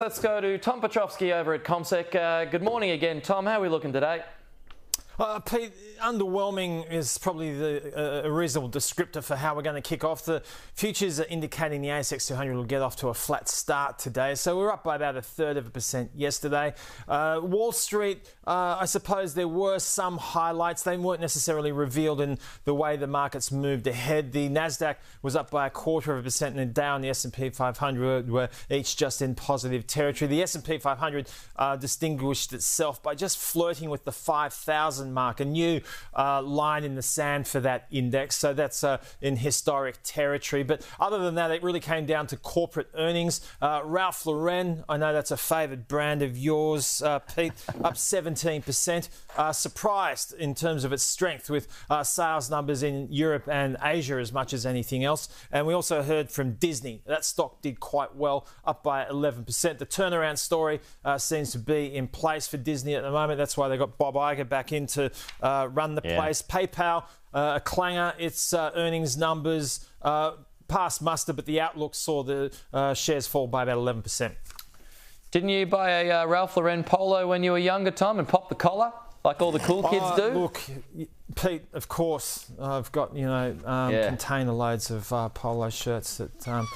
Let's go to Tom Piotrowski over at CommSec. Good morning again, Tom. How are we looking today? Pete, underwhelming is probably a reasonable descriptor for how we're going to kick off. The futures are indicating the ASX 200 will get off to a flat start today. So we're up by about 1/3% yesterday. Wall Street, I suppose there were some highlights. They weren't necessarily revealed in the way the markets moved ahead. The NASDAQ was up by 1/4%, and the Dow and the S&P 500 were each just in positive territory. The S&P 500 distinguished itself by just flirting with the 5,000 mark, a new line in the sand for that index. So that's in historic territory. But other than that, it really came down to corporate earnings. Ralph Lauren, I know that's a favoured brand of yours, Pete, up 17%. Surprised in terms of its strength with sales numbers in Europe and Asia as much as anything else. And we also heard from Disney. That stock did quite well, up by 11%. The turnaround story seems to be in place for Disney at the moment. That's why they got Bob Iger back in to run the place. PayPal, a clanger, its earnings numbers past muster, but the outlook saw the shares fall by about 11%. Didn't you buy a Ralph Lauren polo when you were younger, Tom, and pop the collar like all the cool kids do? Look, Pete, of course, I've got, container loads of polo shirts that...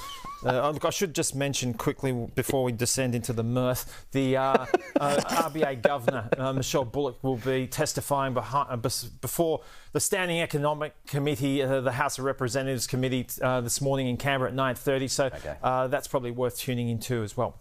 Look, I should just mention quickly before we descend into the mirth, the RBA Governor, Michelle Bullock, will be testifying before the Standing Economic Committee, the House of Representatives Committee this morning in Canberra at 9:30. So that's probably worth tuning into as well.